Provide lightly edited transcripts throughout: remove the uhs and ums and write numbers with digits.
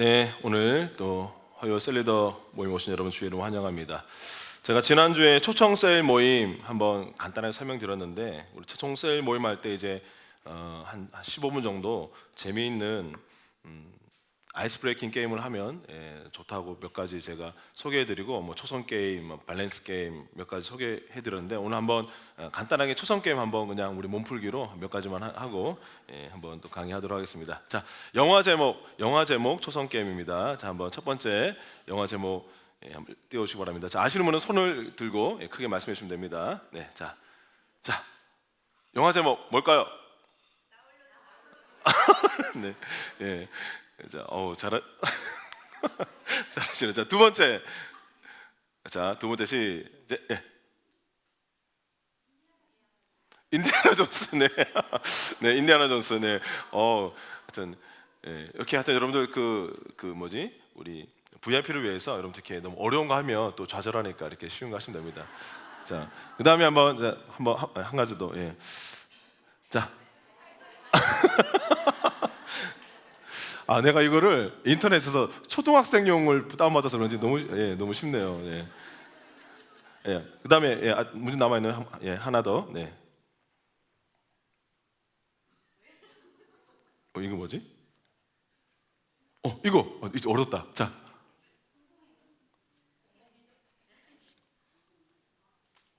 네, 오늘 또 화요 셀리더 모임 오신 여러분 주의 이름 환영합니다. 제가 지난주에 초청 셀 모임 한번 간단하게 설명드렸는데, 우리 초청 셀 모임 할 때 이제 한 15분 정도 재미있는 아이스 브레이킹 게임을 하면 좋다고 몇 가지 제가 소개해드리고, 뭐 초성 게임, 뭐 밸런스 게임 몇 가지 소개해드렸는데, 오늘 한번 간단하게 초성 게임 한번 그냥 우리 몸풀기로 몇 가지만 하고 한번 또 강의하도록 하겠습니다. 자, 영화 제목 초성 게임입니다. 자, 한번 첫 번째 영화 제목 한번 띄워주시기 바랍니다. 자, 아시는 분은 손을 들고 크게 말씀해 주시면 됩니다. 네, 자, 영화 제목 뭘까요? 네, 예. 자, 잘하시네. 자, 두 번째. 자, 두 번째 시작. 예. 인디아나 존스. 네. 네, 인디아나 존스. 네. 하여튼 이렇게 하여튼 여러분들 우리 VIP를 위해서 여러분 이렇게 너무 어려운 거 하면 또 좌절하니까 이렇게 쉬운 거 하시면 됩니다. 자, 그다음에 한번 한 가지 더. 예. 자. 내가 이거를 인터넷에서 초등학생용을 다운받아서 그런지 너무 쉽네요. 예. 예. 그다음에 문제 남아 있는 하나 더. 네. 이거 뭐지? 이거 어렵다. 자.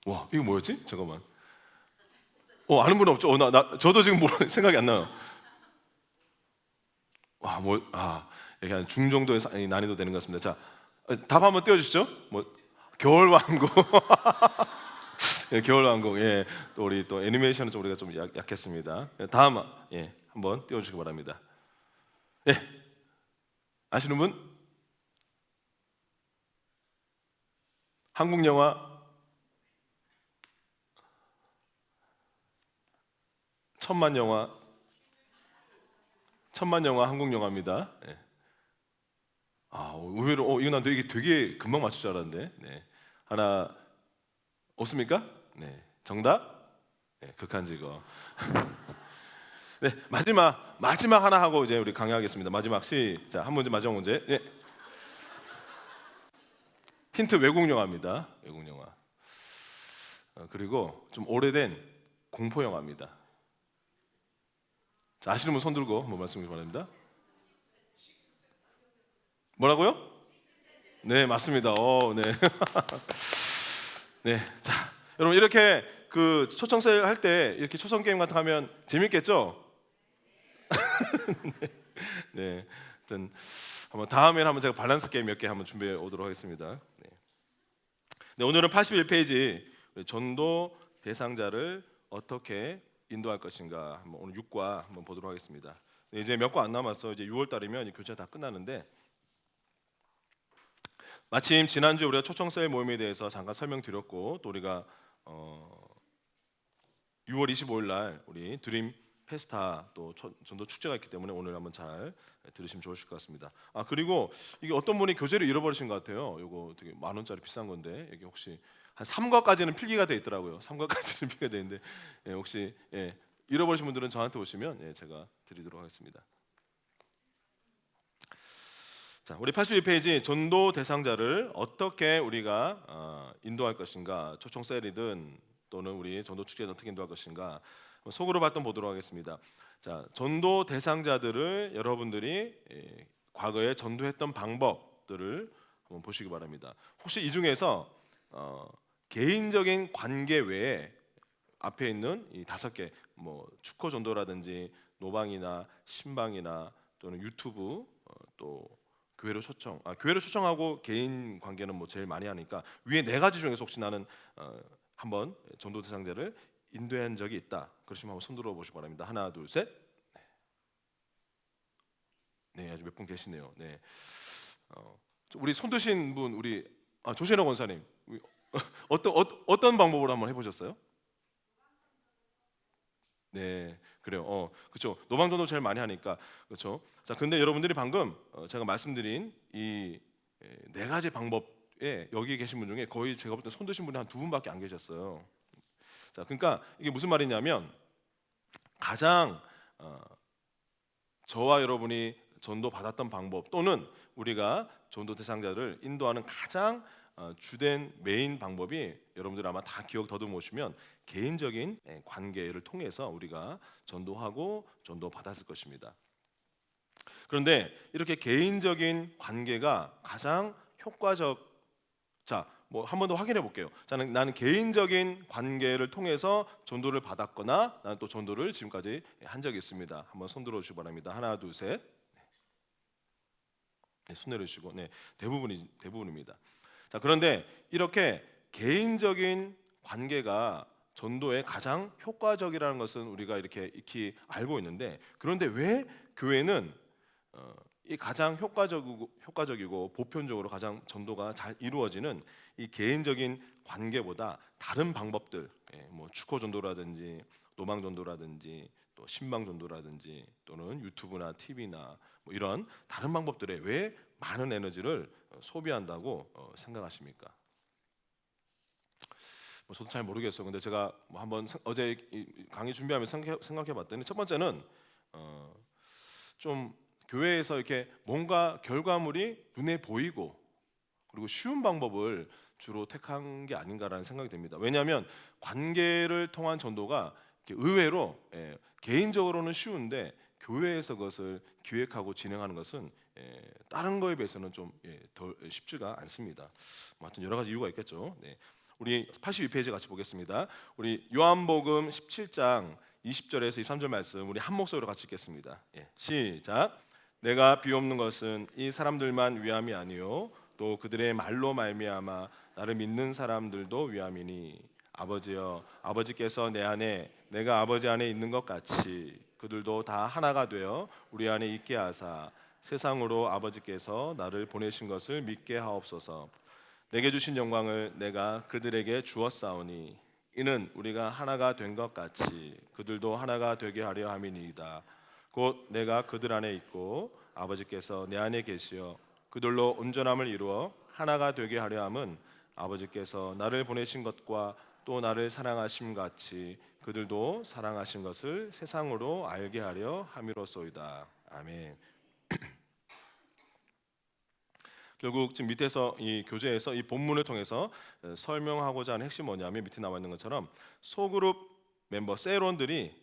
와, 이거 뭐였지? 잠깐만. 아는 분 없죠? 저도 지금 생각이 안 나요. 이게 한 중정도의 난이도 되는 것 같습니다. 자, 답 한번 띄워주시죠. 겨울왕국. 예, 겨울왕국. 예, 또 우리 또 애니메이션은 좀 우리가 좀 약했습니다. 다음 한번 띄워주시기 바랍니다. 예, 아시는 분? 한국 영화 천만 영화 한국 영화입니다. 예. 의외로 이거 난 되게 금방 맞출 줄 알았는데. 네. 하나 없습니까? 네. 정답? 네, 극한직업. 네, 마지막 하나 하고 이제 우리 강의하겠습니다. 마지막 시작. 한 문제 마지막 문제. 예. 힌트 외국 영화입니다. 외국 영화. 그리고 좀 오래된 공포 영화입니다. 자, 아시는 분 손 들고 한번 말씀해 주시기 바랍니다. 뭐라고요? 네, 맞습니다. 네. 네, 자, 여러분 이렇게 그 초청세 할 때 이렇게 초성 게임 같은 거 하면 재밌겠죠? 네, 일단 다음에는 한번 제가 밸런스 게임 몇 개 한번 준비해 오도록 하겠습니다. 네, 오늘은 81페이지 전도 대상자를 어떻게 인도할 것인가 오늘 6과 한번 보도록 하겠습니다. 네, 이제 몇 과 안 남았어. 이제 6월 달이면 교체 다 끝나는데, 마침 지난주에 우리가 초청셀 모임에 대해서 잠깐 설명드렸고, 또 우리가 6월 25일 날 우리 드림 페스타 또 전도 축제가 있기 때문에 오늘 한번 잘 들으시면 좋으실 것 같습니다. 그리고 이게 어떤 분이 교재를 잃어버리신 것 같아요. 이거 되게 10,000원짜리 비싼 건데, 여기 혹시 한 3과까지는 필기가 돼 있더라고요. 3과까지는 필기가 돼 있는데, 혹시 잃어버리신 분들은 저한테 오시면 제가 드리도록 하겠습니다. 자, 우리 82페이지 전도 대상자를 어떻게 우리가 인도할 것인가, 초청 셀이든 또는 우리 전도 축제에 어떻게 인도할 것인가 속으로 봤던 보도록 하겠습니다. 자, 전도 대상자들을 여러분들이 과거에 전도했던 방법들을 한번 보시기 바랍니다. 혹시 이 중에서 개인적인 관계 외에 앞에 있는 이 5개 축호 전도라든지 노방이나 신방이나 또는 유튜브 또 교회로 초청하고 개인 관계는 제일 많이 하니까 위에 4가지 중에서 혹시 나는 한번 전도 대상자를 인도한 적이 있다, 그러시면 한번 손 들어 보시기 바랍니다. 하나, 둘, 셋. 네, 아주 몇 분 계시네요. 네, 우리 손 드신 분 우리 조신호 권사님 어떤 방법으로 한번 해보셨어요? 네, 그래요. 그렇죠. 노방전도 제일 많이 하니까 그렇죠. 자, 근데 여러분들이 방금 제가 말씀드린 이 4가지 방법에 여기 계신 분 중에 거의 제가 볼 때 손 드신 분이 한 2분밖에 안 계셨어요. 자, 그러니까 이게 무슨 말이냐면 가장 저와 여러분이 전도 받았던 방법 또는 우리가 전도 대상자를 인도하는 가장 주된 메인 방법이 여러분들 아마 다 기억 더듬으시면 개인적인 관계를 통해서 우리가 전도하고 전도 받았을 것입니다. 그런데 이렇게 개인적인 관계가 가장 효과적 자, 뭐 한 번 더 확인해 볼게요. 자, 나는 개인적인 관계를 통해서 전도를 받았거나 나는 또 전도를 지금까지 한 적이 있습니다. 한번 손 들어 주시기 바랍니다. 하나, 둘, 셋. 네, 손 내려주시고, 네, 대부분입니다. 자, 그런데 이렇게 개인적인 관계가 전도에 가장 효과적이라는 것은 우리가 이렇게 익히 알고 있는데, 그런데 왜 교회는 이 가장 효과적이고 보편적으로 가장 전도가 잘 이루어지는 이 개인적인 관계보다 다른 방법들, 뭐 축호 전도라든지 노망 전도라든지 또 신방 전도라든지 또는 유튜브나 TV나 뭐 이런 다른 방법들에 왜 많은 에너지를 소비한다고 생각하십니까? 뭐 저도 잘 모르겠어요. 근데 제가 뭐 한번 어제 강의 준비하면서 생각해봤더니 첫 번째는 좀 교회에서 이렇게 뭔가 결과물이 눈에 보이고 그리고 쉬운 방법을 주로 택한 게 아닌가라는 생각이 듭니다. 왜냐하면 관계를 통한 전도가 의외로 개인적으로는 쉬운데 교회에서 그것을 기획하고 진행하는 것은 다른 거에 비해서는 좀 덜 쉽지가 않습니다. 뭐 하여튼 여러 가지 이유가 있겠죠. 네. 우리 82페이지 같이 보겠습니다. 우리 요한복음 17장 20절에서 23절 말씀 우리 한 목소리로 같이 읽겠습니다. 시작. 내가 비옵는 것은 이 사람들만 위함이 아니요 또 그들의 말로 말미암아 나를 믿는 사람들도 위함이니 아버지여 아버지께서 내 안에 내가 아버지 안에 있는 것 같이 그들도 다 하나가 되어 우리 안에 있게 하사 세상으로 아버지께서 나를 보내신 것을 믿게 하옵소서. 내게 주신 영광을 내가 그들에게 주었사오니 이는 우리가 하나가 된 것 같이 그들도 하나가 되게 하려 함이니이다. 곧 내가 그들 안에 있고 아버지께서 내 안에 계시어 그들로 온전함을 이루어 하나가 되게 하려 함은 아버지께서 나를 보내신 것과 또 나를 사랑하심 같이 그들도 사랑하신 것을 세상으로 알게 하려 함이로소이다. 아멘. 결국 지금 밑에서 이 교재에서 이 본문을 통해서 설명하고자 하는 핵심이 뭐냐면 밑에 나와 있는 것처럼 소그룹 멤버 셀원들이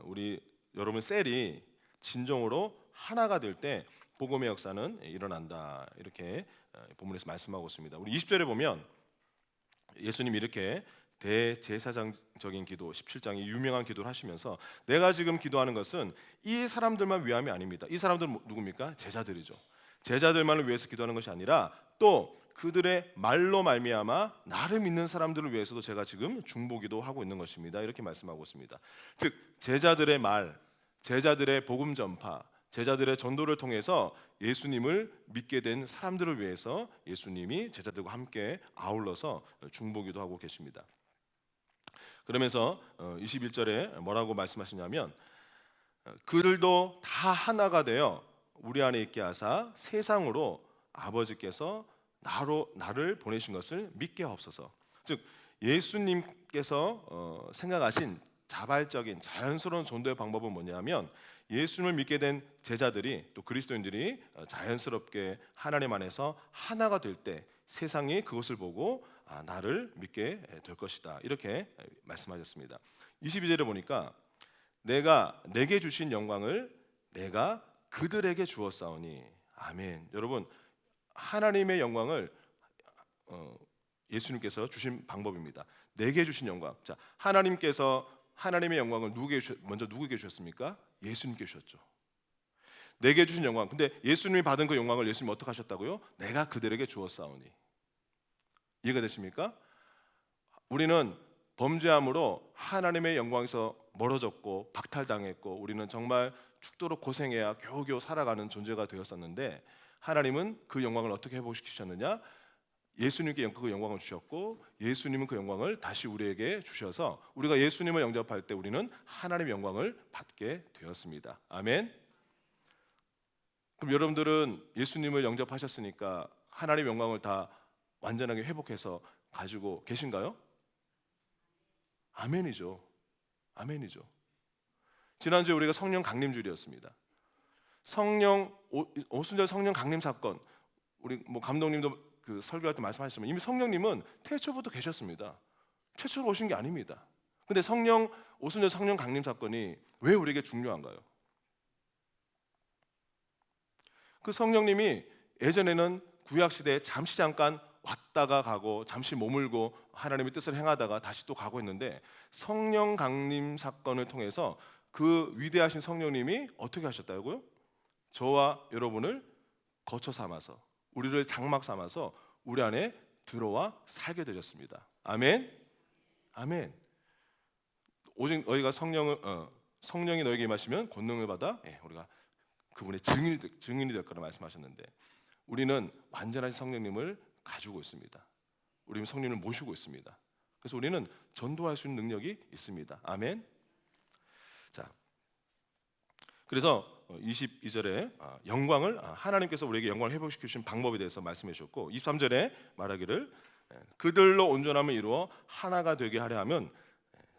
우리 여러분 셀이 진정으로 하나가 될 때 복음의 역사는 일어난다. 이렇게 본문에서 말씀하고 있습니다. 우리 20절에 보면 예수님이 이렇게 대제사장적인 기도 17장의 유명한 기도를 하시면서 내가 지금 기도하는 것은 이 사람들만 위함이 아닙니다. 이 사람들은 누굽니까? 제자들이죠. 제자들만을 위해서 기도하는 것이 아니라 또 그들의 말로 말미암아 나를 믿는 사람들을 위해서도 제가 지금 중보기도 하고 있는 것입니다. 이렇게 말씀하고 있습니다. 즉 제자들의 말, 제자들의 복음 전파, 제자들의 전도를 통해서 예수님을 믿게 된 사람들을 위해서 예수님이 제자들과 함께 아울러서 중보기도 하고 계십니다. 그러면서 21절에 뭐라고 말씀하시냐면 그들도 다 하나가 되어 우리 안에 있게 하사 세상으로 아버지께서 나를 보내신 것을 믿게 하옵소서. 즉 예수님께서 생각하신 자발적인 자연스러운 전도의 방법은 뭐냐면 예수님을 믿게 된 제자들이 또 그리스도인들이 자연스럽게 하나님 안에서 하나가 될 때 세상이 그것을 보고 나를 믿게 될 것이다. 이렇게 말씀하셨습니다. 22절에 보니까 내가 내게 주신 영광을 내가 그들에게 주었사오니 아멘. 여러분 하나님의 영광을 예수님께서 주신 방법입니다. 내게 주신 영광. 자, 하나님께서 하나님의 영광을 먼저 누구에게 주셨습니까? 예수님께 주셨죠. 내게 주신 영광. 근데 예수님이 받은 그 영광을 예수님이 어떻게 하셨다고요? 내가 그들에게 주었사오니. 이해가 되십니까? 우리는 범죄함으로 하나님의 영광에서 멀어졌고 박탈당했고 우리는 정말 죽도록 고생해야 겨우겨우 살아가는 존재가 되었었는데 하나님은 그 영광을 어떻게 회복시키셨느냐? 예수님께 그 영광을 주셨고 예수님은 그 영광을 다시 우리에게 주셔서 우리가 예수님을 영접할 때 우리는 하나님의 영광을 받게 되었습니다. 아멘. 그럼 여러분들은 예수님을 영접하셨으니까 하나님의 영광을 다 완전하게 회복해서 가지고 계신가요? 아멘이죠. 아멘이죠. 지난주에 우리가 성령 강림주일이었습니다. 성령 오순절 성령 강림 사건, 우리 뭐 감독님도 그 설교할 때 말씀하셨지만 이미 성령님은 태초부터 계셨습니다. 최초로 오신 게 아닙니다. 근데 오순절 성령 강림 사건이 왜 우리에게 중요한가요? 그 성령님이 예전에는 구약 시대에 잠시 잠깐 왔다가 가고 잠시 머물고 하나님의 뜻을 행하다가 다시 또 가고 했는데, 성령 강림 사건을 통해서 그 위대하신 성령님이 어떻게 하셨다고요? 저와 여러분을 거처 삼아서, 우리를 장막 삼아서 우리 안에 들어와 살게 되셨습니다. 아멘. 아멘. 오직 너희가 성령이 너에게 임하시면 권능을 받아 우리가 그분의 증인이 될 거라 말씀하셨는데, 우리는 완전한 성령님을 가지고 있습니다. 우리는 성령님을 모시고 있습니다. 그래서 우리는 전도할 수 있는 능력이 있습니다. 아멘. 자, 그래서 22절에 영광을 하나님께서 우리에게 영광을 회복시켜 주신 방법에 대해서 말씀해 주셨고, 23절에 말하기를 그들로 온전함을 이루어 하나가 되게 하려 하면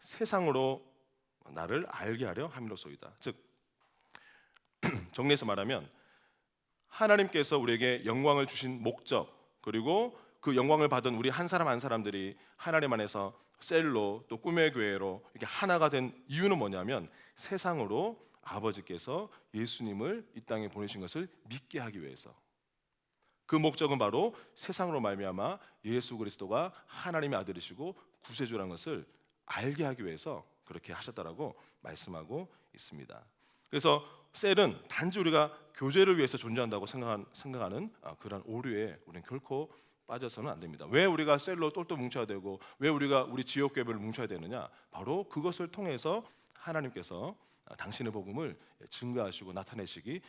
세상으로 나를 알게 하려 함이로소이다. 즉 정리해서 말하면 하나님께서 우리에게 영광을 주신 목적, 그리고 그 영광을 받은 우리 한 사람 한 사람들이 하나님 안에서 셀로 또 꿈의 교회로 이렇게 하나가 된 이유는 뭐냐면, 세상으로 아버지께서 예수님을 이 땅에 보내신 것을 믿게 하기 위해서. 그 목적은 바로 세상으로 말미암아 예수 그리스도가 하나님의 아들이시고 구세주라는 것을 알게 하기 위해서 그렇게 하셨다라고 말씀하고 있습니다. 그래서 셀은 단지 우리가 교제를 위해서 존재한다고 생각하는 그런 오류에 우리는 결코 빠져서는 안 됩니다. 왜 우리가 셀로 똘똘 뭉쳐야 되고 왜 우리가 우리 지역교회를 뭉쳐야 되느냐? 바로 그것을 통해서 하나님께서 당신의 복음을 증거하시고 나타내시기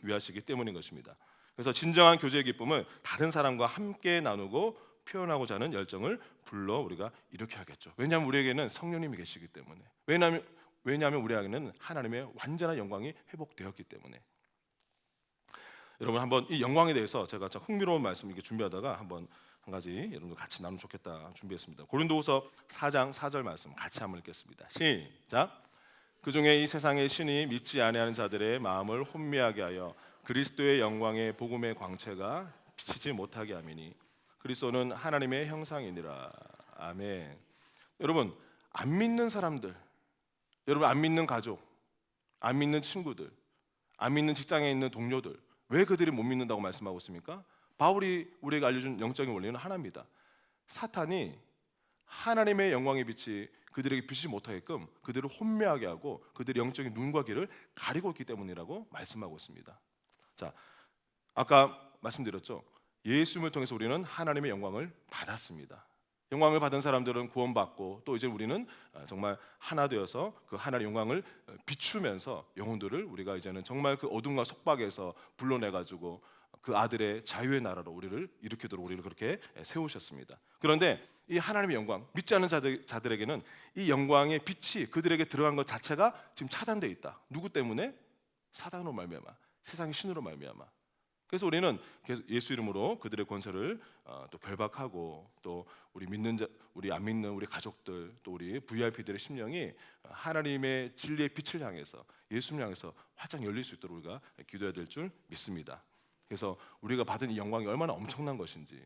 위하시기 때문인 것입니다. 그래서 진정한 교제의 기쁨을 다른 사람과 함께 나누고 표현하고자 하는 열정을 불러 우리가 이렇게 하겠죠. 왜냐하면 우리에게는 성령님이 계시기 때문에. 왜냐하면 우리에게는 하나님의 완전한 영광이 회복되었기 때문에. 여러분, 한번 이 영광에 대해서 제가 참 흥미로운 말씀 이렇게 준비하다가 한번 한 가지 여러분들 같이 나누면 좋겠다 준비했습니다. 고린도후서 4장 4절 말씀 같이 한번 읽겠습니다. 시작. 그 중에 이 세상의 신이 믿지 아니하는 자들의 마음을 혼미하게 하여 그리스도의 영광의 복음의 광채가 비치지 못하게 함이니 그리스도는 하나님의 형상이니라. 아멘. 여러분, 안 믿는 사람들, 여러분 안 믿는 가족, 안 믿는 친구들, 안 믿는 직장에 있는 동료들, 왜 그들이 못 믿는다고 말씀하고 있습니까? 바울이 우리에게 알려준 영적인 원리는 하나입니다. 사탄이 하나님의 영광의 빛이 그들에게 비치지 못하게끔 그들을 혼미하게 하고 그들의 영적인 눈과 귀를 가리고 있기 때문이라고 말씀하고 있습니다. 자, 아까 말씀드렸죠. 예수님을 통해서 우리는 하나님의 영광을 받았습니다. 영광을 받은 사람들은 구원받고 또 이제 우리는 정말 하나 되어서 그 하나님의 영광을 비추면서 영혼들을 우리가 이제는 정말 그 어둠과 속박에서 불러내가지고 그 아들의 자유의 나라로 우리를 일으키도록 우리를 그렇게 세우셨습니다. 그런데 이 하나님의 영광, 믿지 않는 자들에게는 이 영광의 빛이 그들에게 들어간 것 자체가 지금 차단되어 있다. 누구 때문에? 사단으로 말미암아, 세상의 신으로 말미암아. 그래서 우리는 예수 이름으로 그들의 권세를 또 결박하고 또 우리 믿는 자, 우리 안 믿는 우리 가족들, 또 우리 VIP들의 심령이 하나님의 진리의 빛을 향해서 예수님을 향해서 활짝 열릴 수 있도록 우리가 기도해야 될 줄 믿습니다. 그래서 우리가 받은 이 영광이 얼마나 엄청난 것인지,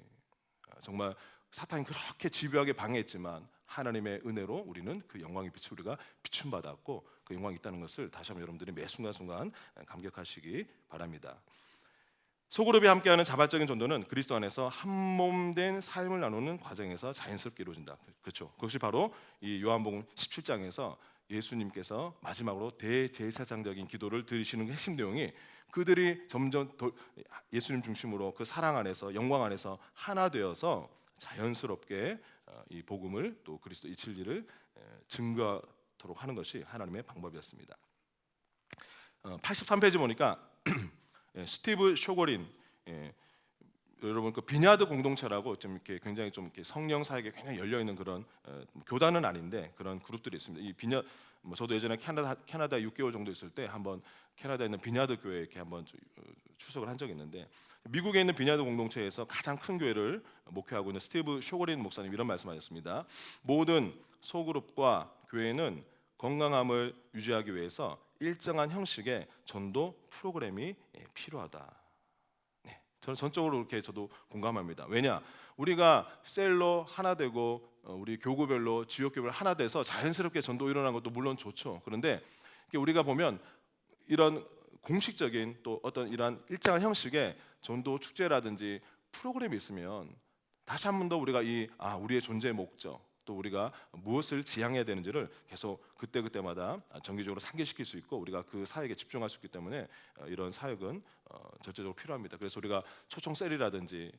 정말 사탄이 그렇게 집요하게 방해했지만 하나님의 은혜로 우리는 그 영광의 빛을 우리가 비춤 받았고 그 영광이 있다는 것을 다시 한번 여러분들이 매 순간순간 감격하시기 바랍니다. 소그룹이 함께하는 자발적인 전도는 그리스도 안에서 한 몸 된 삶을 나누는 과정에서 자연스럽게 이루어진다. 그렇죠. 그것이 바로 이 요한복음 17장에서 예수님께서 마지막으로 대제사장적인 기도를 드리시는 핵심 내용이 그들이 점점 예수님 중심으로 그 사랑 안에서 영광 안에서 하나 되어서 자연스럽게 이 복음을 또 그리스도 이 진리를 증거하도록 하는 것이 하나님의 방법이었습니다. 83페이지 보니까 스티브 쇼거린, 여러분 그 비냐드 공동체라고 좀 이렇게 굉장히 좀 이렇게 성령 사역에 굉장히 열려 있는 그런 교단은 아닌데 그런 그룹들이 있습니다. 이 저도 예전에 캐나다 6개월 정도 있을 때 한번 캐나다에 있는 비냐드 교회에 이렇게 한번 출석을 한 적이 있는데, 미국에 있는 비냐드 공동체에서 가장 큰 교회를 목회하고 있는 스티브 쇼거린 목사님 이런 말씀하셨습니다. 모든 소그룹과 교회는 건강함을 유지하기 위해서 일정한 형식의 전도 프로그램이 필요하다. 네, 저는 전적으로 이렇게 저도 공감합니다. 왜냐? 우리가 셀로 하나 되고 우리 교구별로 지역교별 하나 돼서 자연스럽게 전도 일어나는 것도 물론 좋죠. 그런데 우리가 보면 이런 공식적인 또 어떤 이러한 일정한 형식의 전도 축제라든지 프로그램이 있으면 다시 한 번 더 우리가 우리의 존재의 목적 또 우리가 무엇을 지향해야 되는지를 계속 그때그때마다 정기적으로 상기시킬 수 있고 우리가 그 사역에 집중할 수 있기 때문에 이런 사역은 절대적으로 필요합니다. 그래서 우리가 초청 셀이라든지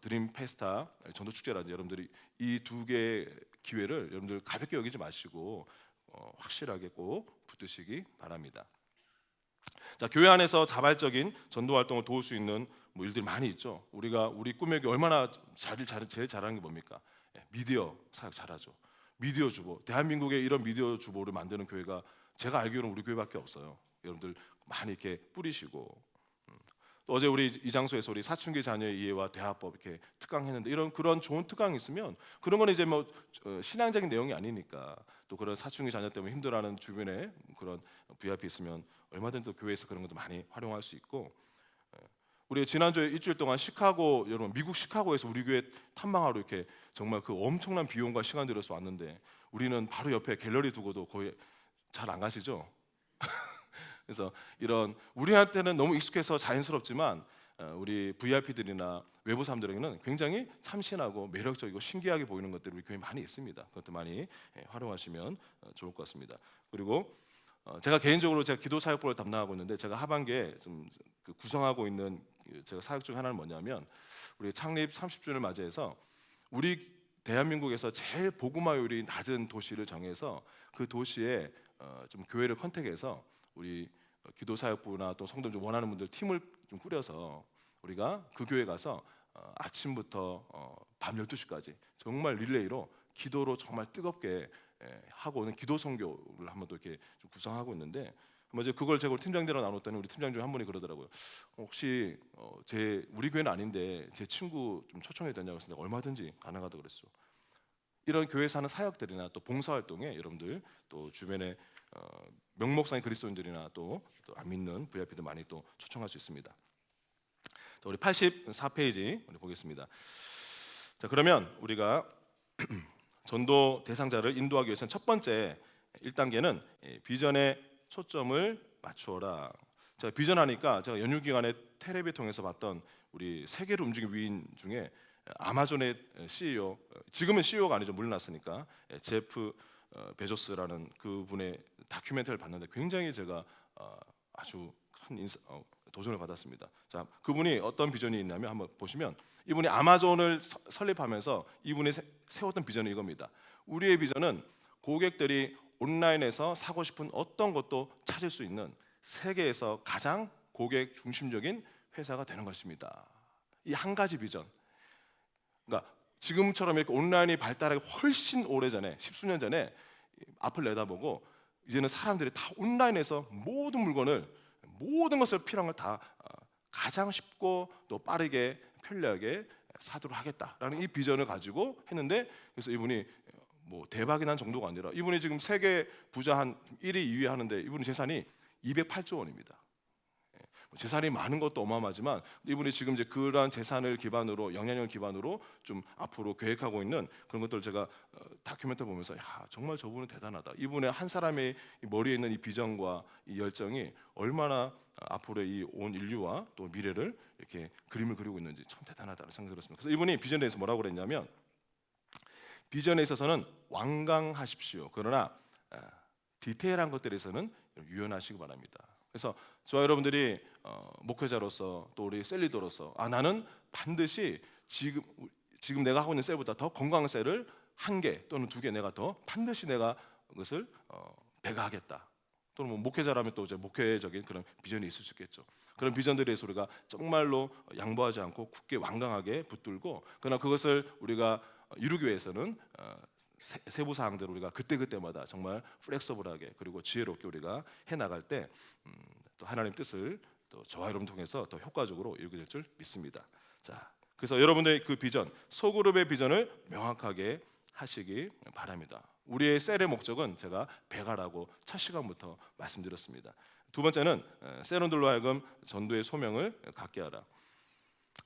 드림 페스타 전도 축제라든지 여러분들이 이 두 개의 기회를 여러분들 가볍게 여기지 마시고 확실하게 꼭 붙드시기 바랍니다. 자, 교회 안에서 자발적인 전도 활동을 도울 수 있는 일들이 많이 있죠. 우리 꿈에게 얼마나 제일 잘하는 게 뭡니까? 미디어 사역 잘하죠. 미디어 주보. 대한민국에 이런 미디어 주보를 만드는 교회가 제가 알기로는 우리 교회밖에 없어요. 여러분들 많이 이렇게 뿌리시고 또 어제 우리 이 장소에서 우리 사춘기 자녀의 이해와 대화법 이렇게 특강했는데 그런 좋은 특강이 있으면 그런 건 이제 신앙적인 내용이 아니니까 또 그런 사춘기 자녀 때문에 힘들어하는 주변에 그런 VIP 있으면 얼마든지 또 교회에서 그런 것도 많이 활용할 수 있고 우리 지난주에 일주일 동안 여러분 미국 시카고에서 우리 교회 탐방하러 이렇게 정말 그 엄청난 비용과 시간 들여서 왔는데 우리는 바로 옆에 갤러리 두고도 거의 잘 안 가시죠? 그래서 이런 우리한테는 너무 익숙해서 자연스럽지만 우리 VIP들이나 외부 사람들에게는 굉장히 참신하고 매력적이고 신기하게 보이는 것들이 우리 교회에 많이 있습니다. 그것도 많이 활용하시면 좋을 것 같습니다. 그리고 제가 개인적으로 제가 기도 사역부를 담당하고 있는데 제가 하반기에 좀 구성하고 있는 제가 사역 중 하나는 뭐냐면 우리 창립 30주년을 맞이해서 우리 대한민국에서 제일 복음화율이 낮은 도시를 정해서 그 도시에 좀 교회를 컨택해서 우리 기도 사역부나 또 성도들 원하는 분들 팀을 좀 꾸려서 우리가 그 교회 가서 아침부터 밤 12시까지 정말 릴레이로 기도로 정말 뜨겁게 하고는 기도 선교를 한번 또 이렇게 좀 구성하고 있는데 먼저 그걸 제가 팀장들이랑 나눴더니 우리 팀장 중에 한 분이 그러더라고요. 혹시 우리 교회는 아닌데 제 친구 좀 초청해도 되냐고 했을 때 얼마든지 가능하다고 그랬어. 이런 교회에서 하는 사역들이나 또 봉사활동에 여러분들 또 주변에 명목상의 그리스도인들이나 또 안 믿는 VIP들 많이 또 초청할 수 있습니다. 또 우리 84페이지 우리 보겠습니다. 자, 그러면 우리가 전도 대상자를 인도하기 위해서는 첫 번째 1단계는 비전에 초점을 맞추어라. 제가 비전하니까 제가 연휴 기간에 텔레비 통해서 봤던 우리 세계를 움직이는 위인 중에 아마존의 CEO, 지금은 CEO가 아니죠, 물러났으니까 제프 베조스라는 그분의 다큐멘터리를 봤는데 굉장히 제가 아주 큰 도전을 받았습니다. 자, 그분이 어떤 비전이 있냐면 한번 보시면 이분이 아마존을 설립하면서 이분이 세웠던 비전이 이겁니다. 우리의 비전은 고객들이 온라인에서 사고 싶은 어떤 것도 찾을 수 있는 세계에서 가장 고객 중심적인 회사가 되는 것입니다. 이 한 가지 비전. 그러니까 지금처럼 이렇게 온라인이 발달하기 훨씬 오래전에 십수년 전에 앞을 내다보고 이제는 사람들이 다 온라인에서 모든 것을 필요한 걸 다 가장 쉽고 또 빠르게 편리하게 사도록 하겠다라는 이 비전을 가지고 했는데 그래서 이분이 대박이 난 정도가 아니라 이분이 지금 세계 부자 한 1위, 2위 하는데 이분의 재산이 208조 원입니다. 재산이 많은 것도 어마어마하지만 이분이 지금 이제 그러한 재산을 기반으로 영향력을 기반으로 좀 앞으로 계획하고 있는 그런 것들을 제가 다큐멘터리 보면서 정말 저분은 대단하다. 이분의 한 사람의 머리에 있는 이 비전과 이 열정이 얼마나 앞으로 이 온 인류와 또 미래를 이렇게 그림을 그리고 있는지 참 대단하다는 생각이 들었습니다. 그래서 이분이 비전에 대해서 뭐라고 그랬냐면 비전에 있어서는 완강하십시오. 그러나 디테일한 것들에서는 유연하시기 바랍니다. 그래서 저와 여러분들이 목회자로서 또 우리 셀리더로서 나는 반드시 지금 내가 하고 있는 셀보다 더 건강한 셀을 1개 또는 2개 내가 더 반드시 내가 그것을 배가하겠다. 또는 목회자라면 또 이제 목회적인 그런 비전이 있을 수 있겠죠. 그런 비전들에 대해서 우리가 정말로 양보하지 않고 굳게 완강하게 붙들고 그러나 그것을 우리가 이루기 위해서는 세부 사항들을 우리가 그때그때마다 정말 플렉서블하게 그리고 지혜롭게 우리가 해 나갈 때 또 하나님 뜻을 또 저와 여러분 통해서 더 효과적으로 이루게 될 줄 믿습니다. 자, 그래서 여러분들의 그 비전, 소그룹의 비전을 명확하게 하시기 바랍니다. 우리의 셀의 목적은 제가 배가라고 첫 시간부터 말씀드렸습니다. 두 번째는 셀원들로 하여금 전도의 소명을 갖게 하라.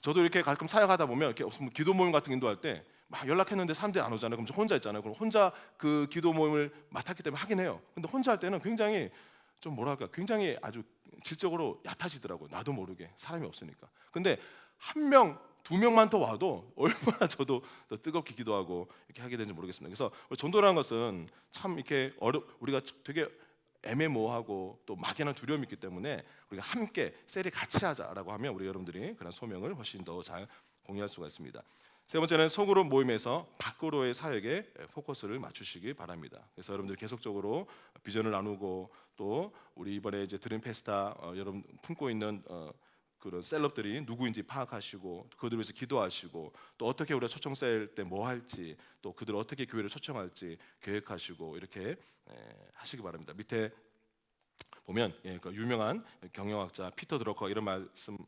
저도 이렇게 가끔 사역하다 보면 이렇게 없으면 기도 모임 같은 거 인도할 때 막 연락했는데 사람들이 안 오잖아요. 그럼 저 혼자 있잖아요. 그럼 혼자 그 기도 모임을 맡았기 때문에 하긴 해요. 근데 혼자 할 때는 굉장히 좀 뭐랄까, 굉장히 아주 질적으로 얕아지더라고요. 나도 모르게, 사람이 없으니까. 근데 한 명, 두 명만 더 와도 얼마나 저도 더 뜨겁게 기도하고 이렇게 하게 되는지 모르겠습니다. 그래서 전도라는 것은 참 이렇게 우리가 되게 애매모호하고 또 막연한 두려움이 있기 때문에 우리가 함께 셀이 같이 하자라고 하면 우리 여러분들이 그런 소명을 훨씬 더 잘 공유할 수가 있습니다. 세 번째는 소그룹 모임에서 밖으로의 사역에 포커스를 맞추시기 바랍니다. 그래서 여러분들 계속적으로 비전을 나누고 또 우리 이번에 이제 드림 페스타 여러분 품고 있는 그런 셀럽들이 누구인지 파악하시고 그들을 위해서 기도하시고 또 어떻게 우리가 초청 셀 때 뭐 할지 또 그들 어떻게 교회를 초청할지 계획하시고 이렇게 하시기 바랍니다. 밑에 보면 그 유명한 경영학자 피터 드러커가 이런 말씀을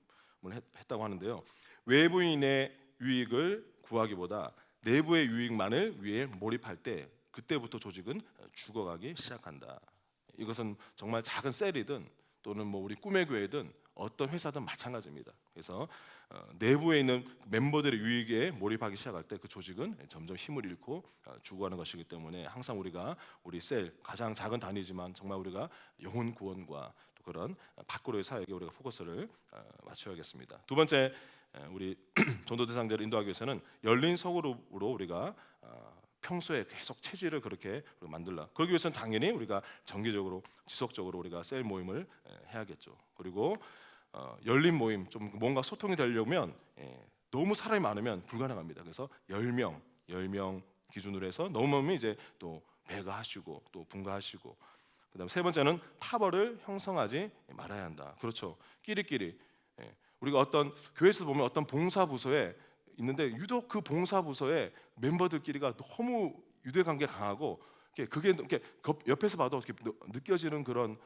했다고 하는데요. 외부인의 유익을 구하기보다 내부의 유익만을 위해 몰입할 때 그때부터 조직은 죽어가기 시작한다. 이것은 정말 작은 셀이든 또는 뭐 우리 꿈의 교회든 어떤 회사든 마찬가지입니다. 그래서 내부에 있는 멤버들의 유익에 몰입하기 시작할 때 그 조직은 점점 힘을 잃고 죽어가는 것이기 때문에 항상 우리가 우리 셀 가장 작은 단위지만 정말 우리가 영혼 구원과 또 그런 밖으로의 사역에 우리가 포커스를 맞춰야겠습니다. 두 번째, 우리 전도 대상자를 인도하기 위해서는 열린 소그룹으로 우리가 평소에 계속 체질을 그렇게 만들라. 그러기 위해서는 당연히 우리가 정기적으로 지속적으로 우리가 셀 모임을 해야겠죠. 그리고 열린 모임, 좀 뭔가 소통이 되려면 너무 사람이 많으면 불가능합니다. 그래서 10명 기준으로 해서 넘으면 이제 또 배가하시고 또 분가하시고, 그다음에 세 번째는 파벌을 형성하지 말아야 한다. 그렇죠. 끼리끼리 우리가 어떤 교회에서 보면 어떤 봉사부서에 있는데 유독 그 봉사부서의 멤버들끼리가 너무 유대 관계가 강하고 그게 이렇게 옆에서 봐도 이렇게 느껴지는 그런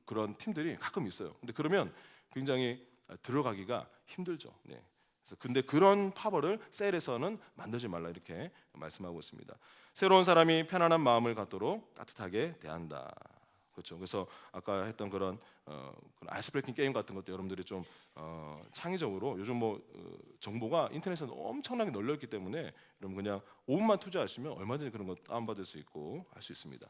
그런 팀들이 가끔 있어요. 근데 그러면 굉장히 들어가기가 힘들죠. 네. 그래서 근데 그런 파벌을 셀에서는 만들지 말라 이렇게 말씀하고 있습니다. 새로운 사람이 편안한 마음을 갖도록 따뜻하게 대한다. 그렇죠. 그래서 아까 했던 그런 아이스 브레이킹 게임 같은 것도 여러분들이 좀 창의적으로 요즘 뭐 정보가 인터넷에 엄청나게 널려 있기 때문에 여러분 그냥 5분만 투자하시면 얼마든지 그런 거 다운받을 수 있고 할 수 있습니다.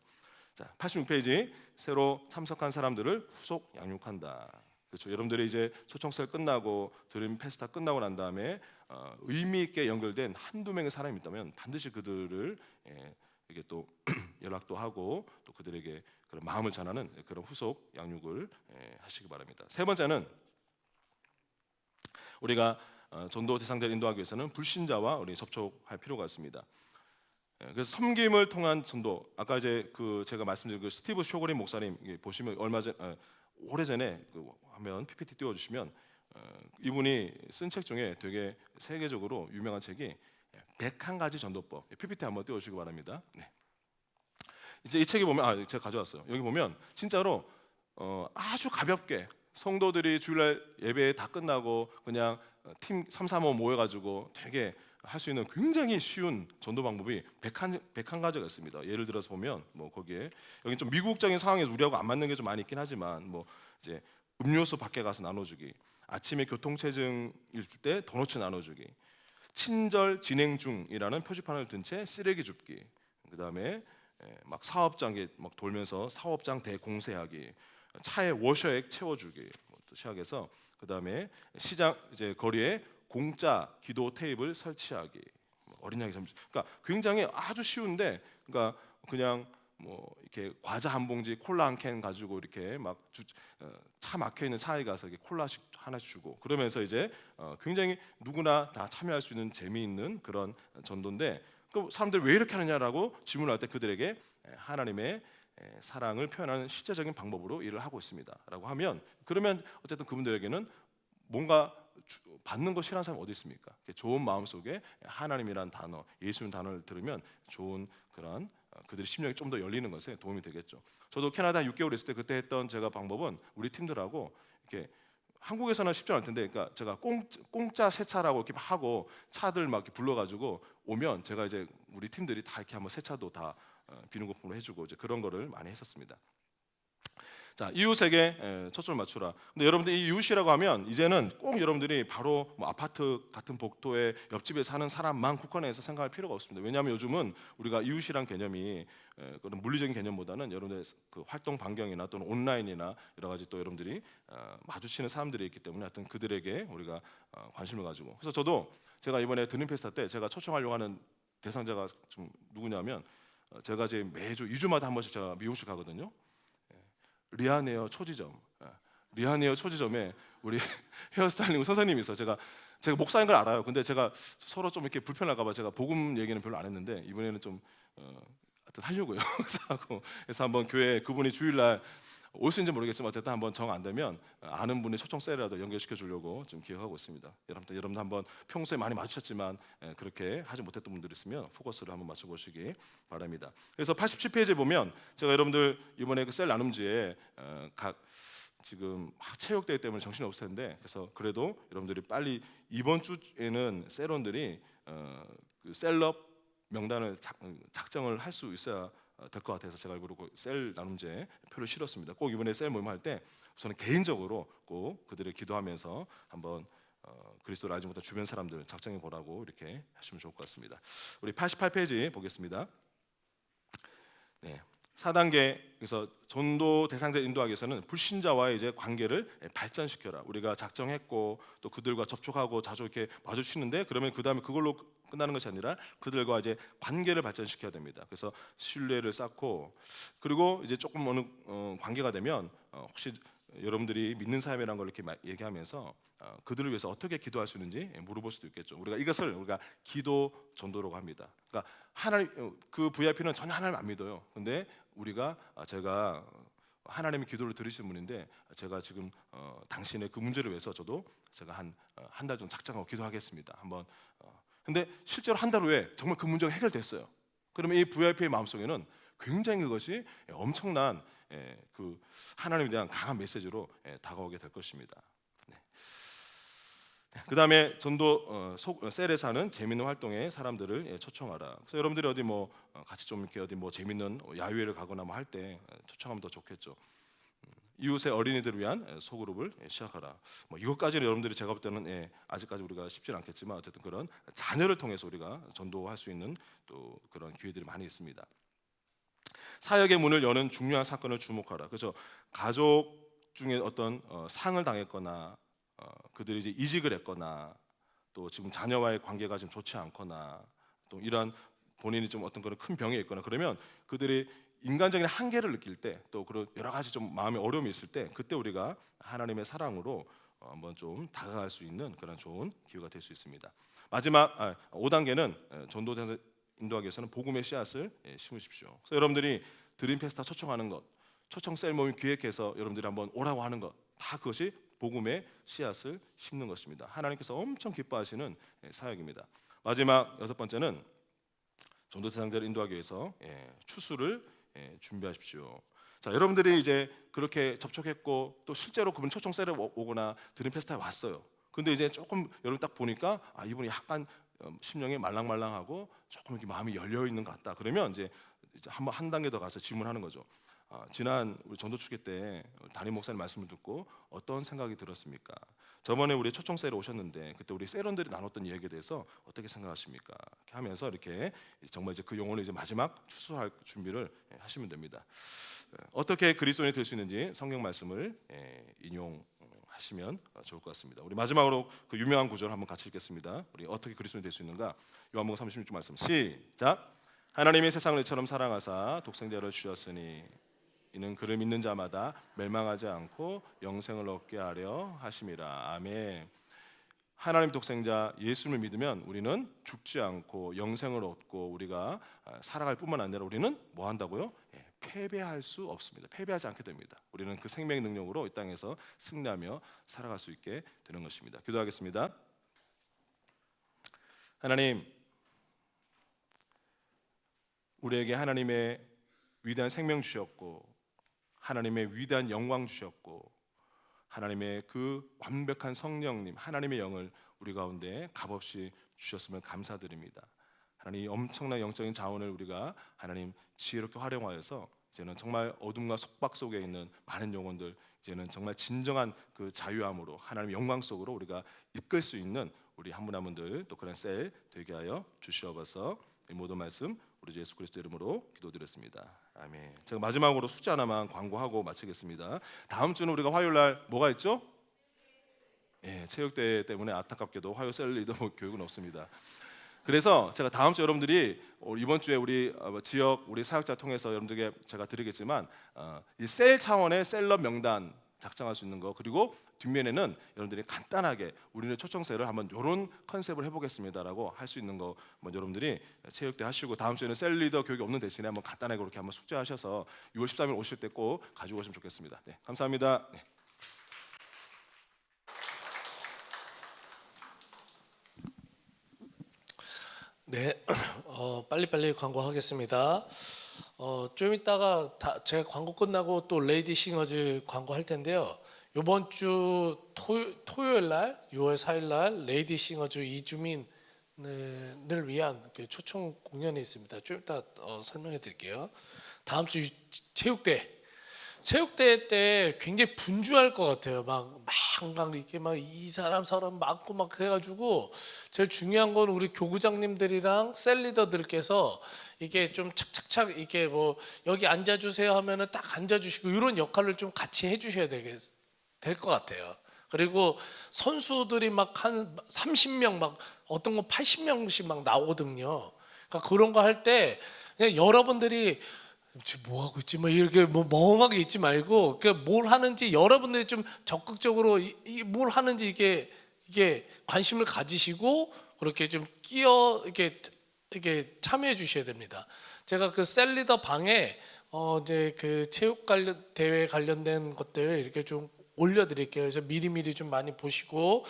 자, 86페이지 새로 참석한 사람들을 후속 양육한다. 그렇죠. 여러분들이 이제 초청설 끝나고 드림 페스타 끝나고 난 다음에 의미 있게 연결된 한두 명의 사람이 있다면 반드시 그들을 이게 또 연락도 하고 또 그들에게 그런 마음을 전하는 그런 후속 양육을 하시기 바랍니다. 세 번째는 우리가 전도 대상자를 인도하기 위해서는 불신자와 우리 접촉할 필요가 있습니다. 그래서 섬김을 통한 전도, 아까 이제 그 제가 말씀드린 그 스티브 쇼거린 목사님 보시면 얼마 전 오래전에 그 화면 PPT 띄워주시면 이분이 쓴 책 중에 되게 세계적으로 유명한 책이 101가지 전도법, PPT 한번 띄워주시기 바랍니다. 네. 이제 이 책에 보면 제가 가져왔어요. 여기 보면 진짜로 아주 가볍게 성도들이 주일날 예배 다 끝나고 그냥 팀 3, 4, 5 모여가지고 되게 할 수 있는 굉장히 쉬운 전도 방법이 101가지가 있습니다. 예를 들어서 보면 뭐 거기에 여기 좀 미국적인 상황에서 우리하고 안 맞는 게 좀 많이 있긴 하지만 뭐 이제 음료수 밖에 가서 나눠주기, 아침에 교통체증일 때 도너츠 나눠주기, 친절 진행 중이라는 표지판을 든 채 쓰레기 줍기, 그 다음에 막 사업장에 막 돌면서 사업장 대공세하기, 차에 워셔액 채워주기 시작해서 그 다음에 시장 이제 거리에 공짜 기도 테이블 설치하기, 어린이집 점심. 그러니까 굉장히 아주 쉬운데, 그러니까 그냥 뭐 이렇게 과자 한 봉지, 콜라 한 캔 가지고 이렇게 막 차 막혀 있는 차에 가서 이렇게 콜라씩 하나씩 주고 그러면서 이제 굉장히 누구나 다 참여할 수 있는 재미있는 그런 전도인데, 그 사람들이 왜 이렇게 하느냐라고 질문할 때 그들에게 하나님의 사랑을 표현하는 실제적인 방법으로 일을 하고 있습니다라고 하면, 그러면 어쨌든 그분들에게는 뭔가 받는 거 싫어하는 사람이 어디 있습니까? 좋은 마음 속에 하나님이란 단어, 예수님 단어를 들으면 좋은 그런 그들의 심령이 좀 더 열리는 것에 도움이 되겠죠. 저도 캐나다 6개월 있을 때 그때 했던 제가 방법은 우리 팀들하고 이렇게 한국에서는 쉽지 않을 텐데, 그러니까 제가 공짜 세차라고 이렇게 하고 차들 막 이렇게 불러가지고 오면 제가 이제 우리 팀들이 다 이렇게 한번 세차도 다 비누거품으로 해주고 이제 그런 거를 많이 했었습니다. 자, 이웃에게 초점을 맞추라. 근데 여러분들 이 이웃이라고 하면 이제는 꼭 여러분들이 바로 뭐 아파트 같은 복도에 옆집에 사는 사람만 국한해서 생각할 필요가 없습니다. 왜냐하면 요즘은 우리가 이웃이란 개념이 그런 물리적인 개념보다는 여러분들의 그 활동 반경이나 또는 온라인이나 여러 가지 또 여러분들이 마주치는 사람들이 있기 때문에 하여튼 그들에게 우리가 관심을 가지고, 그래서 저도 제가 이번에 드림 페스타 때 제가 초청하려고 하는 대상자가 좀 누구냐면 제가 이제 매주 2주마다 한 번씩 제가 미용실 가거든요. 리아네어 초지점, 리아네어 초지점에 우리 헤어스타일링 선생님이 있어. 제가 목사인 걸 알아요. 근데 제가 서로 좀 이렇게 불편할까봐 제가 복음 얘기는 별로 안 했는데 이번에는 좀 하여튼 하려고요. 그래서 한번 교회 그분이 주일날 올 수 있는지 모르겠지만 어쨌든 한번 정 안 되면 아는 분의 초청 셀이라도 연결시켜 주려고 좀 기획하고 있습니다. 여러분도 한번 평소에 많이 마주쳤지만 그렇게 하지 못했던 분들 있으면 포커스를 한번 맞춰 보시기 바랍니다. 그래서 87페이지에 보면 제가 여러분들 이번에 그 셀 나눔지에 각 지금 막 체육대회 때문에 정신이 없을 텐데, 그래서 그래도 여러분들이 빨리 이번 주에는 셀원들이 그 셀럽 명단을 작성을 할 수 있어야 될 것 같아서 제가 일부러 셀 나눔제 표를 실었습니다. 꼭 이번에 셀 모임 할 때 저는 개인적으로 꼭 그들을 기도하면서 한번 그리스도를 알지 못한 주변 사람들 작정해 보라고 이렇게 하시면 좋을 것 같습니다. 우리 88페이지 보겠습니다. 네. 4단계, 그래서 전도 대상자 인도하기 위해서는 불신자와의 이제 관계를 발전시켜라. 우리가 작정했고 또 그들과 접촉하고 자주 이렇게 마주치는데 그러면 그 다음에 그걸로 끝나는 것이 아니라 그들과 이제 관계를 발전시켜야 됩니다. 그래서 신뢰를 쌓고, 그리고 이제 조금 어느 관계가 되면 혹시 여러분들이 믿는 사람이라는 걸 이렇게 얘기하면서 그들을 위해서 어떻게 기도할 수 있는지 물어볼 수도 있겠죠. 우리가 기도 전도라고 합니다. 그러니까 하나님, 그 VIP는 전혀 하나님 안 믿어요. 근데 제가 하나님의 기도를 들으시는 분인데 제가 지금 당신의 그 문제를 위해서 저도 제가 한 달 정도 작정하고 기도하겠습니다. 한번 근데 실제로 한 달 후에 정말 그 문제가 해결됐어요. 그러면 이 VIP의 마음속에는 굉장히 그것이 엄청난 그 하나님에 대한 강한 메시지로 다가오게 될 것입니다. 그 다음에 전도 셀에서 하는 재밌는 활동에 사람들을 초청하라. 그래서 여러분들이 어디 뭐 같이 좀 이렇게 어디 뭐 재밌는 야유회를 가거나 뭐 할 때 초청하면 더 좋겠죠. 이웃의 어린이들을 위한 소그룹을 시작하라. 뭐 이것까지는 여러분들이 제가 볼 때는 아직까지 우리가 쉽지는 않겠지만 어쨌든 그런 자녀를 통해서 우리가 전도할 수 있는 또 그런 기회들이 많이 있습니다. 사역의 문을 여는 중요한 사건을 주목하라. 그래서 가족 중에 어떤 상을 당했거나 그들이 이제 이직을 했거나 또 지금 자녀와의 관계가 좀 좋지 않거나 또 이러한 본인이 좀 어떤 그런 큰 병에 있거나 그러면 그들이 인간적인 한계를 느낄 때 또 그런 여러 가지 좀 마음의 어려움이 있을 때 그때 우리가 하나님의 사랑으로 한번 좀 다가갈 수 있는 그런 좋은 기회가 될 수 있습니다. 마지막 5단계는 전도 인도하기 위해서는 복음의 씨앗을 심으십시오. 그래서 여러분들이 드림 페스타 초청하는 것, 초청 셀 모임 기획해서 여러분들이 한번 오라고 하는 것, 다 그것이 복음의 씨앗을 심는 것입니다. 하나님께서 엄청 기뻐하시는 사역입니다. 마지막 6번째는 전도 대상자를 인도하기 위해서 추수를 준비하십시오. 자, 여러분들이 이제 그렇게 접촉했고 또 실제로 그분 초청 셀에 오거나 드림 페스타에 왔어요. 근데 이제 조금 여러분 딱 보니까 이분이 약간 심령이 말랑말랑하고 조금 이렇게 마음이 열려 있는 것 같다. 그러면 이제 한번 한 단계 더 가서 질문하는 거죠. 지난 우리 전도 축제 때 담임 목사님 말씀을 듣고 어떤 생각이 들었습니까? 저번에 우리 초청 셀에 오셨는데 그때 우리 셀원들이 나눴던 이야기에 대해서 어떻게 생각하십니까? 이렇게 하면서 이렇게 정말 이제 그 용어를 이제 마지막 추수할 준비를 하시면 됩니다. 어떻게 그리스도인이 될 수 있는지 성경 말씀을 인용하시면 좋을 것 같습니다. 우리 마지막으로 그 유명한 구절 한번 같이 읽겠습니다. 우리 어떻게 그리스도인이 될 수 있는가? 요한복음 36장 말씀 시작. 하나님이 세상을 이처럼 사랑하사 독생자를 주셨으니 이는 그를 믿는 자마다 멸망하지 않고 영생을 얻게 하려 하심이라. 아멘. 하나님 독생자 예수를 믿으면 우리는 죽지 않고 영생을 얻고 우리가 살아갈 뿐만 아니라 우리는 뭐 한다고요? 패배할 수 없습니다. 패배하지 않게 됩니다. 우리는 그 생명의 능력으로 이 땅에서 승리하며 살아갈 수 있게 되는 것입니다. 기도하겠습니다. 하나님, 우리에게 하나님의 위대한 생명 주셨고 하나님의 위대한 영광 주셨고 하나님의 그 완벽한 성령님 하나님의 영을 우리 가운데 값없이 주셨음을 감사드립니다. 하나님 엄청난 영적인 자원을 우리가 하나님 지혜롭게 활용하여서 이제는 정말 어둠과 속박 속에 있는 많은 영혼들 이제는 정말 진정한 그 자유함으로 하나님 영광 속으로 우리가 이끌 수 있는 우리 한 분 한 분들 또 그런 셀 되게 하여 주시옵소서. 이 모든 말씀 우리 주 예수 그리스도 이름으로 기도드렸습니다. 아멘. 제가 마지막으로 숙제 하나만 광고하고 마치겠습니다. 다음 주는 우리가 화요일 날 뭐가 있죠? 예, 체육대회 때문에 안타깝게도 화요 셀 리더 교육은 없습니다. 그래서 제가 다음 주 여러분들이 이번 주에 우리 지역 우리 사역자 통해서 여러분들에게 제가 드리겠지만 이 셀 차원의 셀럽 명단 작성할 수 있는 거, 그리고 뒷면에는 여러분들이 간단하게 우리는 초청세를 한번 이런 컨셉을 해보겠습니다라고 할 수 있는 거 한번 여러분들이 체육대 하시고 다음 주에는 셀 리더 교육이 없는 대신에 한번 간단하게 그렇게 한번 숙제하셔서 6월 13일 오실 때 꼭 가지고 오시면 좋겠습니다. 네, 감사합니다. 네. 네, 빨리빨리 광고하겠습니다. 좀 이따가 제가 광고 끝나고 또 레이디 싱어즈 광고할 텐데요. 이번 주 토요일 날 6월 4일 날 레이디 싱어즈 이주민을 위한 그 초청 공연이 있습니다. 좀 이따 설명해 드릴게요. 다음 주 체육대회 때 굉장히 분주할 것 같아요. 막 이렇게 막 이 사람 많고 막 그래가지고 제일 중요한 건 우리 교구장님들이랑 셀리더들께서 이게 좀 착착착 이게 뭐 여기 앉아주세요 하면은 딱 앉아주시고 이런 역할을 좀 같이 해주셔야 될 것 같아요. 그리고 선수들이 막 한 30명 막 어떤 거 80명씩 막 나오거든요. 그러니까 그런 거 할 때 그냥 여러분들이 지금 뭐 하고 있지? 뭐 이렇게 뭐 멍하게 있지 말고 뭘 하는지 여러분들이 좀 적극적으로 뭘 하는지 이게 관심을 가지시고 그렇게 좀 이렇게 참여해 주셔야 됩니다. 제가 그 셀리더 방에 이제 그 체육 관련 대회 관련된 것들 이렇게 좀 올려드릴게요. 그래서 미리미리 좀 많이 보시고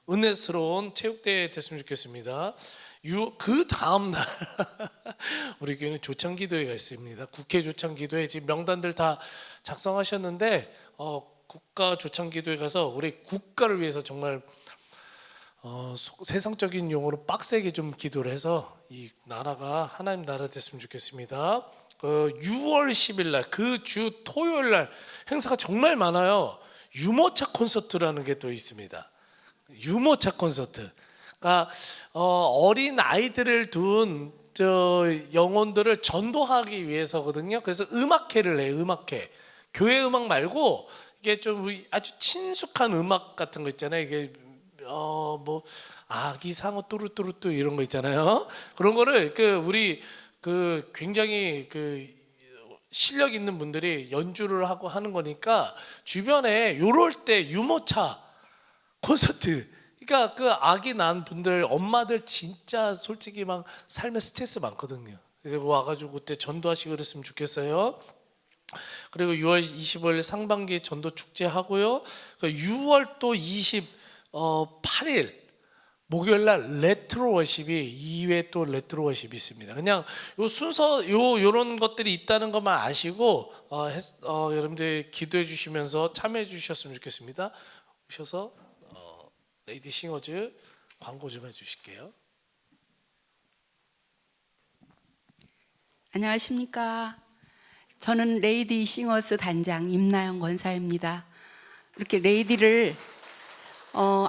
은혜스러운 체육대회 됐으면 좋겠습니다. 그 다음 날 우리 교회는 조창기도회가 있습니다. 국회 조창기도회 지금 명단들 다 작성하셨는데 국가 조창기도회 가서 우리 국가를 위해서 정말 세상적인 용어로 빡세게 좀 기도를 해서 이 나라가 하나님 나라 됐으면 좋겠습니다. 6월 10일 날 그 주 토요일 날 행사가 정말 많아요. 유모차 콘서트라는 게 또 있습니다. 유모차 콘서트. 그러니까 어린 아이들을 둔 영혼들을 전도하기 위해서거든요. 그래서 음악회를 해요. 음악회. 교회 음악 말고 이게 좀 아주 친숙한 음악 같은 거 있잖아요. 이게 뭐 아기 상어 뚜루뚜루뚜 이런 거 있잖아요. 그런 거를 우리 굉장히 실력 있는 분들이 연주를 하고 하는 거니까 주변에 요럴 때 유모차 콘서트, 그러니까 그 아기 낳은 분들 엄마들 진짜 솔직히 막 삶에 스트레스 많거든요. 그래서 와가지고 그때 전도하시고 그랬으면 좋겠어요. 그리고 6월 25일 상반기 전도 축제 하고요. 6월 또 28일 목요일 날 레트로 워십이 2회 또 레트로 워십이 있습니다. 그냥 요 순서 요런 것들이 있다는 것만 아시고 여러분들 기도해 주시면서 참여해 주셨으면 좋겠습니다. 오셔서 레이디 싱어즈 광고 좀 해주실게요. 안녕하십니까. 저는 레이디 싱어스 단장 임나영 권사입니다. 이렇게 레이디를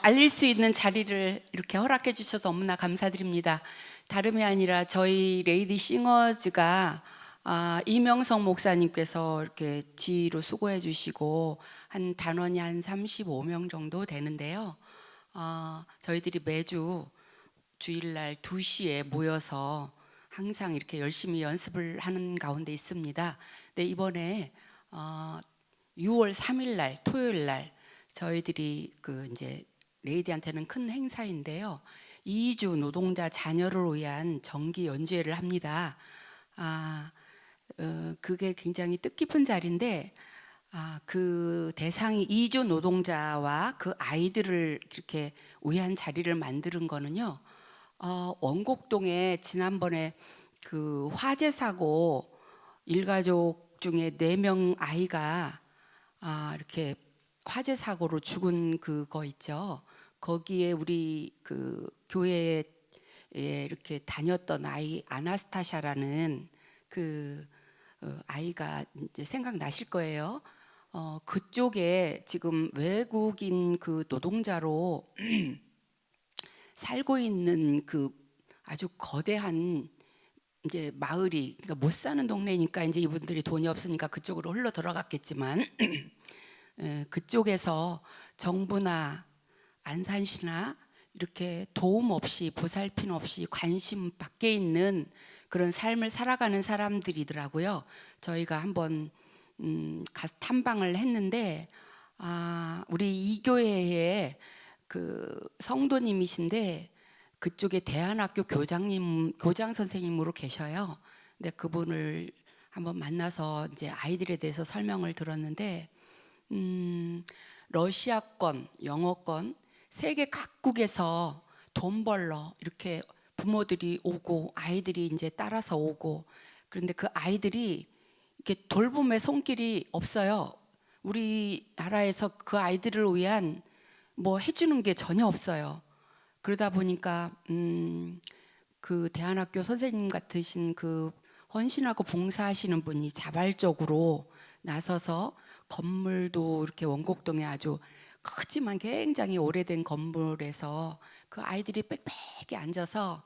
알릴 수 있는 자리를 이렇게 허락해 주셔서 너무나 감사드립니다. 다름이 아니라 저희 레이디 싱어즈가 이명성 목사님께서 이렇게 지휘로 수고해 주시고 한 단원이 한 35명 정도 되는데요. 저희들이 매주 주일날 2시에 모여서 항상 이렇게 열심히 연습을 하는 가운데 있습니다. 근데 이번에 6월 3일 날 토요일 날 저희들이 이제 레이디한테는 큰 행사인데요. 이주 노동자 자녀를 위한 정기 연주회를 합니다. 그게 굉장히 뜻깊은 자리인데 그 대상이 이주 노동자와 그 아이들을 이렇게 위한 자리를 만드는 거는요. 원곡동에 지난번에 그 화재 사고 일가족 중에 4명 아이가 이렇게 화재 사고로 죽은 그거 있죠. 거기에 우리 그 교회에 이렇게 다녔던 아이 아나스타샤라는 그 아이가 이제 생각나실 거예요. 그쪽에 지금 외국인 그 노동자로 살고 있는 그 아주 거대한 이제 마을이, 그러니까 못 사는 동네니까 이제 이분들이 돈이 없으니까 그쪽으로 흘러 들어갔겠지만 그쪽에서 정부나 안산시나 이렇게 도움 없이 보살핌 없이 관심 밖에 있는 그런 삶을 살아가는 사람들이더라고요. 저희가 한번 가서 탐방을 했는데 우리 이 교회의 그 성도님이신데 그쪽에 대안학교 교장 선생님으로 계셔요. 근데 그분을 한번 만나서 이제 아이들에 대해서 설명을 들었는데 러시아권, 영어권 세계 각국에서 돈 벌러 이렇게 부모들이 오고 아이들이 이제 따라서 오고, 그런데 그 아이들이 이렇게 돌봄의 손길이 없어요. 우리나라에서 그 아이들을 위한 뭐 해주는 게 전혀 없어요. 그러다 보니까 그 대안학교 선생님 같으신 그 헌신하고 봉사하시는 분이 자발적으로 나서서 건물도 이렇게 원곡동에 아주 크지만 굉장히 오래된 건물에서 그 아이들이 빽빽히 앉아서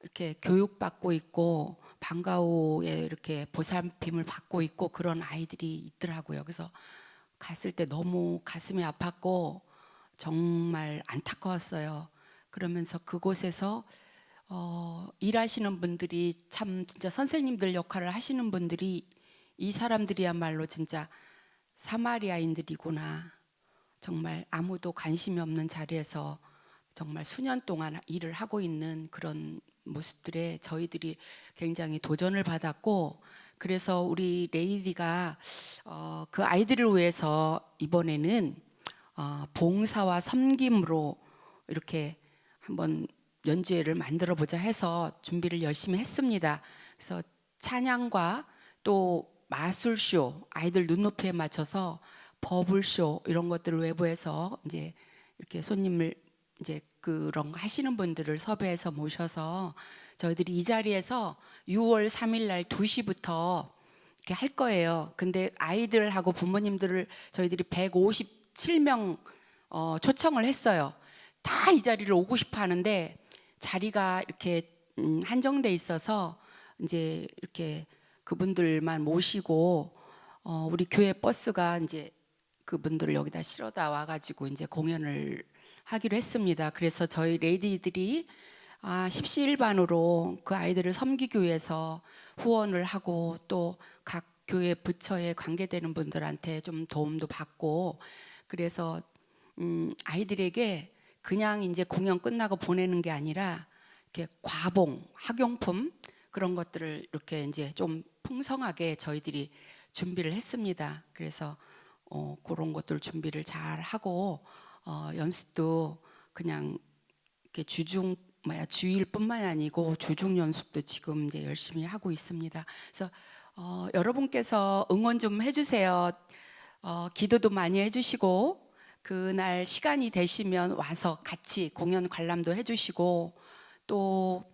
이렇게 교육받고 있고 방과 후에 이렇게 보살핌을 받고 있고 그런 아이들이 있더라고요. 그래서 갔을 때 너무 가슴이 아팠고 정말 안타까웠어요. 그러면서 그곳에서 일하시는 분들이 참 진짜 선생님들 역할을 하시는 분들이 이 사람들이야말로 진짜 사마리아인들이구나. 정말 아무도 관심이 없는 자리에서 정말 수년 동안 일을 하고 있는 그런 모습들에 저희들이 굉장히 도전을 받았고, 그래서 우리 레이디가 그 아이들을 위해서 이번에는 봉사와 섬김으로 이렇게 한번 연주회를 만들어 보자 해서 준비를 열심히 했습니다. 그래서 찬양과 또 마술쇼, 아이들 눈높이에 맞춰서 버블쇼 이런 것들을 외부에서 이제 이렇게 손님을 이제 그런 거 하시는 분들을 섭외해서 모셔서 저희들이 이 자리에서 6월 3일 날 2시부터 이렇게 할 거예요. 근데 아이들하고 부모님들을 저희들이 157명 초청을 했어요. 다 이 자리를 오고 싶어 하는데 자리가 이렇게 한정돼 있어서 이제 이렇게 그분들만 모시고 우리 교회 버스가 이제 그분들을 여기다 실어다 와가지고 이제 공연을 하기로 했습니다. 그래서 저희 레이디들이 십시일반으로 그 아이들을 섬기기 위해서 후원을 하고 또 각 교회 부처에 관계되는 분들한테 좀 도움도 받고, 그래서 아이들에게 그냥 이제 공연 끝나고 보내는 게 아니라 이렇게 과봉, 학용품 그런 것들을 이렇게 이제 좀 풍성하게 저희들이 준비를 했습니다. 그래서 그런 것들 준비를 잘 하고 연습도 그냥 이렇게 주일뿐만 아니고 주중 연습도 지금 이제 열심히 하고 있습니다. 그래서 여러분께서 응원 좀 해주세요. 기도도 많이 해주시고 그날 시간이 되시면 와서 같이 공연 관람도 해주시고 또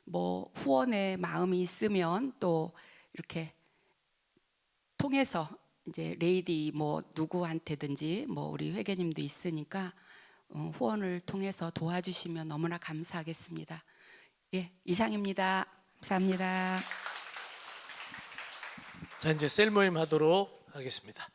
뭐 후원의 마음이 있으면 또 이렇게 통해서 이제 레이디 뭐 누구한테든지 뭐 우리 회계님도 있으니까 후원을 통해서 도와주시면 너무나 감사하겠습니다. 예, 이상입니다. 감사합니다. 자, 이제 셀 모임 하도록 하겠습니다.